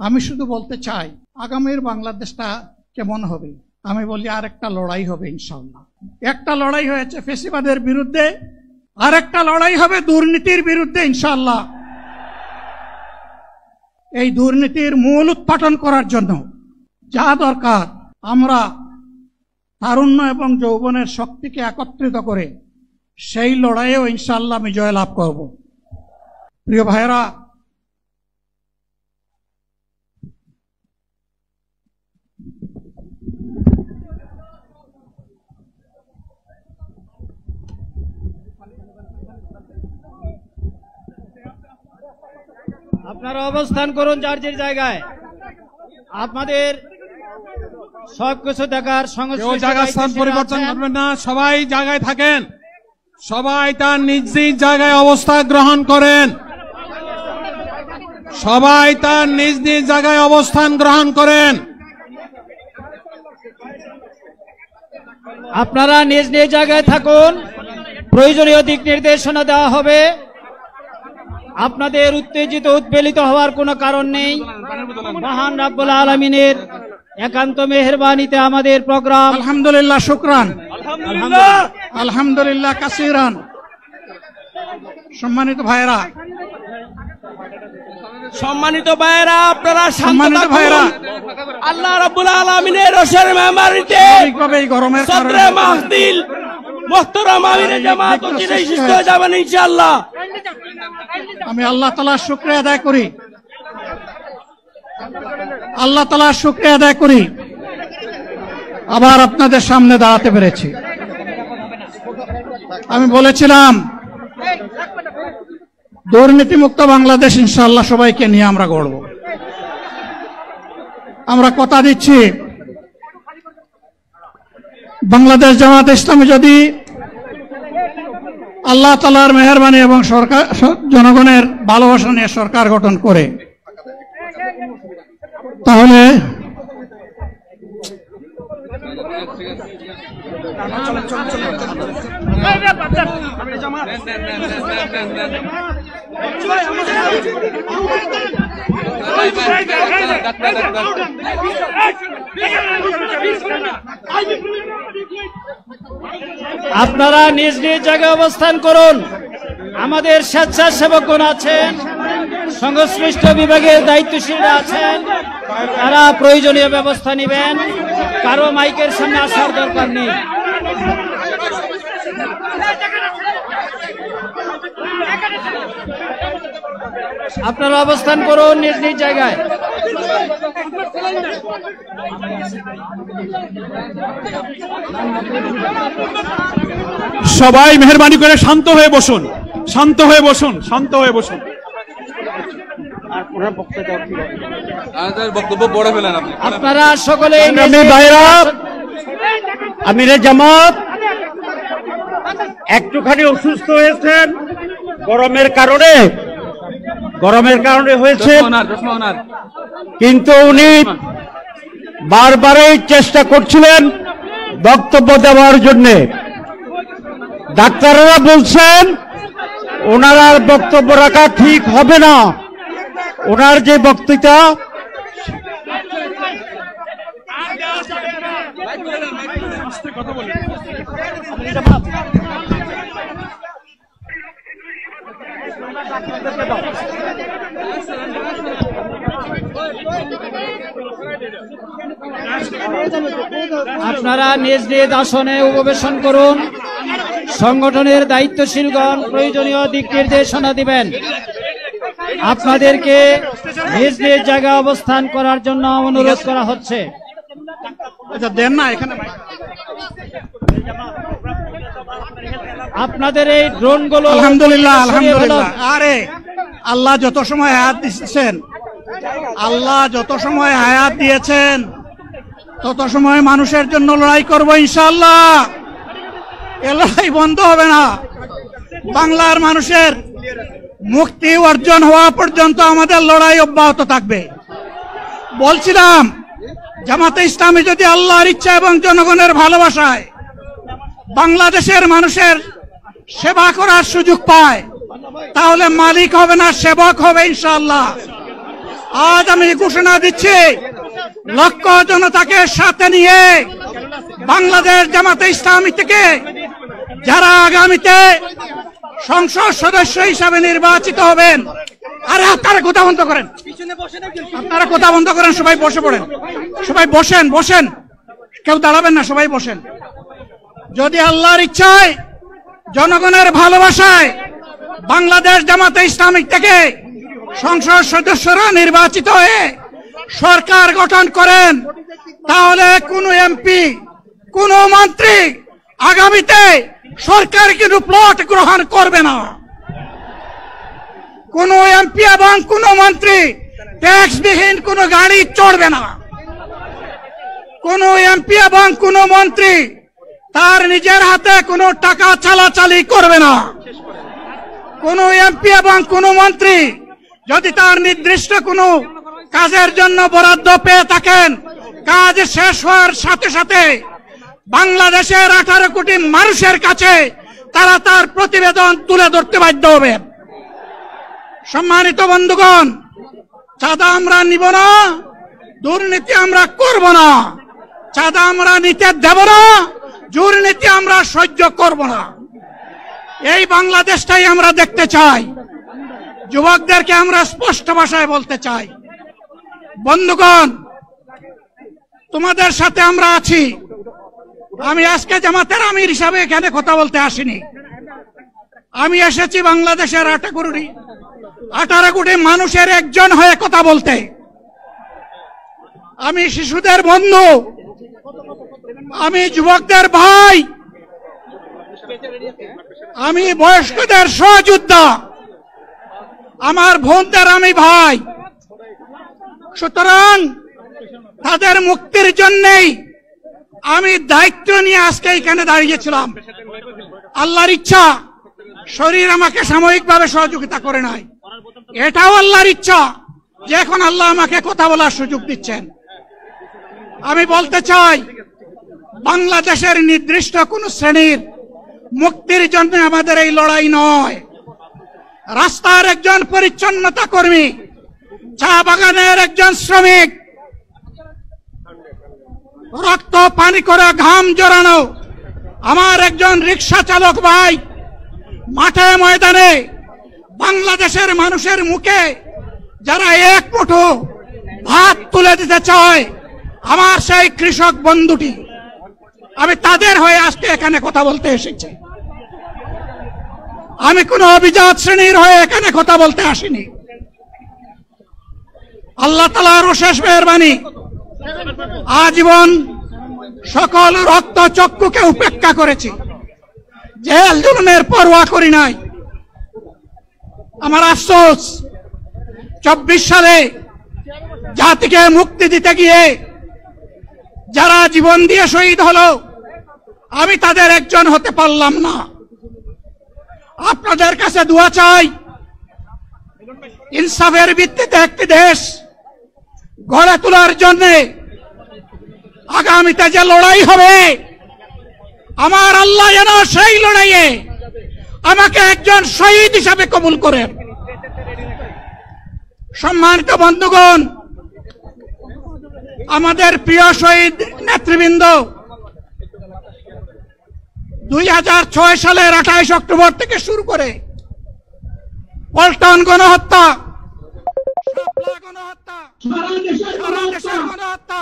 আমি শুধু বলতে চাই আগামীর বাংলাদেশটা কেমন হবে। আমি বলি আরেকটা লড়াই হবে ইনশাআল্লাহ। একটা লড়াই হয়েছে ফ্যাসিবাদের বিরুদ্ধে, আরেকটা লড়াই হবে দুর্নীতির বিরুদ্ধে ইনশাআল্লাহ। এই দুর্নীতির মূল উৎপাটন করার জন্য যা দরকার, আমরা তারুণ্য এবং যৌবনের শক্তিকে একত্রিত করে সেই লড়াইয়েও ইনশাআল্লাহ আমি জয়লাভ করব। প্রিয় ভাইয়েরা, আপনারা অবস্থান করুন যার যার জায়গায়। আপনাদের সবকিছু দেখার জায়গা স্থান পরিবর্তন করবেন না, সবাই জায়গায় থাকেন, সবাই তার নিজ নিজ জায়গায় অবস্থা গ্রহণ করেন, সবাই তার নিজ নিজ জায়গায় অবস্থান গ্রহণ করেন। আপনারা নিজ নিজ জায়গায় থাকুন, প্রয়োজনীয় দিক নির্দেশনা দেওয়া হবে। আপনাদের উত্তেজিত উদ্বেলিত হওয়ার কোনো কারণ নেই। মহান রাব্বুল আলামিনের একান্ত মেহেরবানিতে আমাদের প্রোগ্রাম আলহামদুলিল্লাহ, শুকরান, আলহামদুলিল্লাহ কাসিরান। সম্মানিত ভাইয়েরা, আপনারা সম্মানিত ভাইয়েরা, আল্লাহ রাব্বুল আলামিনের রসের মেহমানিতে এই গরমের কারণে মাহফিল মুহতারাম আমিরে জামাত অচিরেই সুস্থ হয়ে যাবেন ইনশাআল্লাহ। আমি আল্লাহ তাআলার শুকরিয়া আদায় করি, আল্লাহ তাআলার শুকরিয়া আদায় করি আবার আপনাদের সামনে দাঁড়াতে পেরেছি। আমি বলেছিলাম দুর্নীতিমুক্ত বাংলাদেশ ইনশাআল্লাহ সবাইকে নিয়ে আমরা গড়ব। আমরা কথা দিচ্ছি বাংলাদেশ জামাত ইসলামী যদি আল্লাহ তাআলার মেহেরবানি এবং সরকার জনগণের ভালোবাসা নিয়ে সরকার গঠন করে, তাহলে আপনারা নিজ নিজ জায়গায় অবস্থান করুন। আমাদের স্বেচ্ছাসেবকগণ আছেন, সংশ্লিষ্ট বিভাগের দায়িত্বশীলরা আছেন, তারা প্রয়োজনীয় ব্যবস্থা নেবেন। কারো মাইকের সামনে আসার দরকার নেই। আপনারা অবস্থান করুন নিজ নিজ জায়গায়। সবাই মেহেরবানি করে শান্ত হয়ে বসুন, শান্ত হয়ে বসুন, শান্ত হয়ে বসুন। বক্তব্য পড়ে ফেলেন আপনারা সকলে। আমিরে জামাত একটুখানি অসুস্থ হয়েছেন, গরমের কারণে হয়েছে, কিন্তু উনি বারবারই চেষ্টা করছিলেন বক্তব্য দেওয়ার জন্য। ডাক্তাররা বলছেন ওনার আর বক্তব্য রাখা ঠিক হবে না। ওনার যে বক্তৃতা আপনারা নিজ নিজ আসনে উপবেশন করুন। সংগঠনের দায়িত্বশীলগণ প্রয়োজনীয় দিক নির্দেশনা দিবেন। আপনাদেরকে নিজ নিজ জায়গায় অবস্থান করার জন্য অনুরোধ করা হচ্ছে। দেন না এখানে আপনাদের এই ড্রোনগুলো আলহামদুলিল্লাহ, আলহামদুলিল্লাহ। আরে আল্লাহ যত সময় হায়াত দিয়েছেন, আল্লাহ যত সময় হায়াত দিয়েছেন তত সময় মানুষের জন্য লড়াই করবো ইনশাআল্লাহ। এ লড়াই বন্ধ হবে না। বাংলার মানুষের মুক্তি অর্জন হওয়া পর্যন্ত আমাদের লড়াই অব্যাহত থাকবে। বলছিলাম জামাতে ইসলামী যদি আল্লাহর ইচ্ছা এবং জনগণের ভালোবাসায় বাংলাদেশের মানুষের সেবা করার সুযোগ পায়, তাহলে মালিক হবে না, সেবক হবে ইনশাআল্লাহ। আজ আমি ঘোষণা দিচ্ছি, লক্ষ জনতাকে সাথে নিয়ে বাংলাদেশ জামাতে ইসলামী থেকে যারা আগামীতে সংসদ সদস্য হিসাবে নির্বাচিত হবেন, আরে আপনারা কথা বন্ধ করেন, আপনারা কথা বন্ধ করেন, সবাই বসে পড়েন, সবাই বসেন, বসেন, কেউ দাঁড়াবেন না, সবাই বসেন। যদি আল্লাহর ইচ্ছায়, জনগণের ভালোবাসায় বাংলাদেশ জামাতে ইসলামী থেকে সংসদ সদস্যরা নির্বাচিত হয়ে সরকার গঠন করেন, তাহলে কোন এমপি, কোন মন্ত্রী আগামীতে সরকার কিন্তু প্লট গ্রহণ করবে না। কোন এমপি এবং কোন মন্ত্রী ট্যাক্সবিহীন কোন গাড়ি চড়বে না। কোন এমপি এবং কোন মন্ত্রী তার নিজের হাতে কোনো টাকা চালাচালি করবে না। কোন এমপি এবং কোন মন্ত্রী যদি তার নির্দিষ্ট কোনো কাজের জন্য বরাদ্দ পেয়ে থাকেন, কাজ শেষ হওয়ার সাথে সাথে বাংলাদেশের 18 কোটি মানুষের কাছে তারা তার প্রতিবেদন তুলে ধরতে বাধ্য হবে। সম্মানিত বন্ধুগণ, চাঁদা আমরা নিব না, দুর্নীতি আমরা করব না, চাঁদা আমরা নিতে দেব না, দুর্নীতি আমরা সহ্য করব না। এই বাংলাদেশটাই আমরা দেখতে চাই। যুবকদেরকে আমরা স্পষ্ট ভাষায় বলতে চাই, বন্ধুগণ, তোমাদের সাথে আমরা আছি। আমি আজকে জামাতের আমির হিসাবে এখানে কথা বলতে আসিনি। আমি এসেছি বাংলাদেশের 18 কোটি মানুষের একজন হয়ে কথা বলতে। আমি শিশুদের বন্ধু, আমি যুবকদের ভাই, আমি বয়স্কদের সহযোদ্ধা, আমার বোনদের আমি ভাই। সুতরাং তাদের মুক্তির জন্যই আমি দায়িত্ব নিয়ে আজকে এখানে দাঁড়িয়েছিলাম। আল্লাহর ইচ্ছা, শরীর আমাকে সাময়িকভাবে সহযোগিতা করে নাই, এটাও আল্লাহর ইচ্ছা যে এখন আল্লাহ আমাকে কথা বলার সুযোগ দিচ্ছেন। আমি বলতে চাই, বাংলাদেশের নির্দিষ্ট কোন শ্রেণীর মুক্তির জন্য আমাদের এই লড়াই নয়। রাস্তার একজন পরিচ্ছন্নতা কর্মী, চা বাগানের একজন শ্রমিক, রক্ত পানি করে ঘাম জড়ানো আমার একজন রিক্সা চালক ভাই মাঠে ময়দানে বাংলাদেশের মানুষের মুখে যারা এক মুঠো ভাত তুলে দিতে চায়, আমার সেই কৃষক বন্ধুটি, আমি তাদের হয়ে আজকে এখানে কথা বলতে এসেছি। আমি কোন অভিজাত শ্রেণীর হয়ে এখানে কথা বলতে আসিনি। আল্লাহ তাআলার অশেষ মেহেরবানি, আজীবন সকল রক্ত চক্ষুকে উপেক্ষা করেছি, জেল জুলুমের পরোয়া করি নাই। আমার আফসোস, 24 সালে জাতিকে মুক্তি দিতে গিয়ে যারা জীবন দিয়ে শহীদ হলো, আমি তাদের একজন হতে পারলাম না। আপনাদের কাছে দোয়া চাই, ইনসাফের ভিত্তিতে একটি দেশ গড়ে তোলার জন্য আগামীতে যে লড়াই হবে, আমার আল্লাহ যেন সেই লড়াইয়ে আমাকে একজন শহীদ হিসাবে কবুল করেন। সম্মানিত বন্ধুগণ, আমাদের প্রিয় শহীদ নেতৃবৃন্দ 2006 সালের 28 অক্টোবর থেকে শুরু করে পল্টন গণহত্যা, শাপলা গণহত্যা, সারা দেশের গণহত্যা,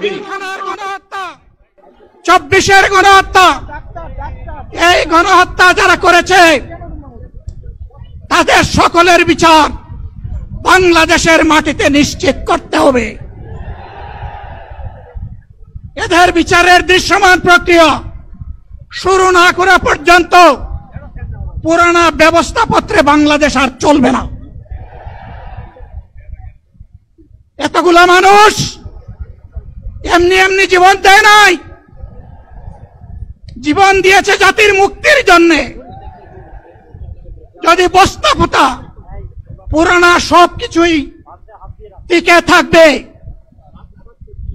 পিলখানার গণহত্যা, 24-এর গণহত্যা, এই গণহত্যা যারা করেছে তাদের সকলের বিচার বাংলাদেশের মাটিতে নিশ্চিত করতে হবে। এদের বিচারের দৃশ্যমান প্রক্রিয়া শুরু না করা পর্যন্ত পুরানা ব্যবস্থাপত্রে বাংলাদেশ আর চলবে না। এতগুলো মানুষ এমনি এমনি জীবন দেয় নাই, জীবন দিয়েছে জাতির মুক্তির জন্যে। যদি বস্তাপোতা পুরানা সবকিছুই টিকে থাকবে,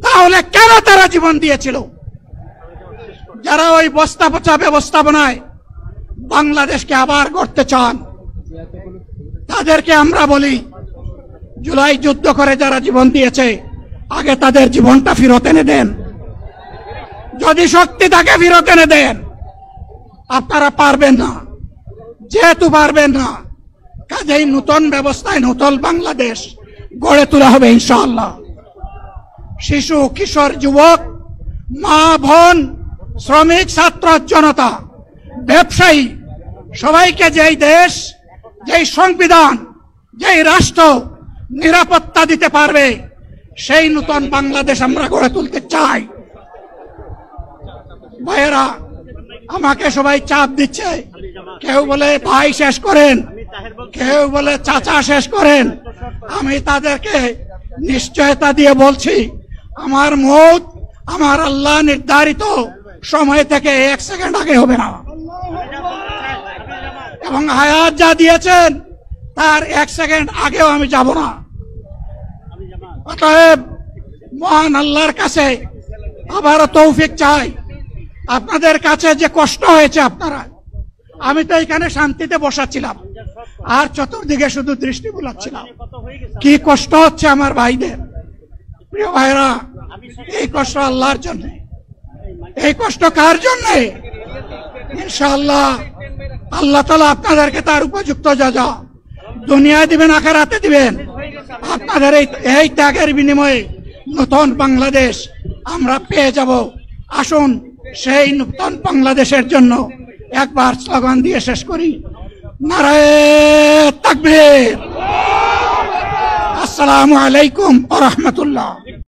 তাহলে কেন তারা জীবন দিয়েছিল? যারা ওই বস্তাপচা ব্যবস্থাপনায় বাংলাদেশকে আবার গড়তে চান, তাদেরকে আমরা বলি, জুলাই যুদ্ধ করে যারা জীবন দিয়েছে আগে তাদের জীবনটা ফেরত এনে দেন। যদি শক্তি থাকে ফেরত এনে দেন। আপনারা পারবেন না, যেহেতু পারবেন না, কাজেই নতুন ব্যবস্থায় নতুন বাংলাদেশ গড়ে তোলা হবে ইনশাআল্লাহ। শিশু, কিশোর, যুবক, মা, বোন, শ্রমিক, ছাত্র, জনতা, ব্যবসায়ী, সবাইকে যেই দেশ, যেই সংবিধান, যেই রাষ্ট্র নিরাপত্তা দিতে পারবে, সেই নতুন বাংলাদেশ আমরা গড়ে তুলতে চাই। ভাইয়েরা, আমাকে সবাই চাপ দিচ্ছে, কেউ বলে ভাই শেষ করেন, কেউ বলে চাচা শেষ করেন। আমি তাদেরকে নিশ্চয়তা দিয়ে বলছি, আমার মৌত আমার আল্লাহ নির্ধারিত সময় থেকে 1 সেকেন্ড আগে হবে না, এবং হায়াত যা দিয়েছেন তার 1 সেকেন্ড আগেও আমি যাব না। অতএব মহান আল্লাহর কাছে আবারও তৌফিক চাই। আপনাদের কাছে যে কষ্ট হয়েছে, আপনারা, আমি তো এখানে শান্তিতে বসাচ্ছিলাম আর চতুর্দিকে শুধু দৃষ্টি বুলাচ্ছিলাম, কি কষ্ট হচ্ছে আমার ভাইদের। প্রিয় ভাইরা, এই কষ্ট আল্লাহর জন্য। এই কষ্ট কার জন্য? ইনশাআল্লাহ আল্লাহ তাআলা আপনাদেরকে তার উপযুক্ত জাযা দুনিয়ায় দিবেন, আখিরাতে দিবেন। আপনাদের এই ত্যাগের বিনিময়ে নতুন বাংলাদেশ আমরা পেয়ে যাব। আসুন সেই নতুন বাংলাদেশের জন্য একবার স্লোগান দিয়ে শেষ করি, নারায়ে তাকবীর। আসসালামু আলাইকুম ওয়া রাহমাতুল্লাহ।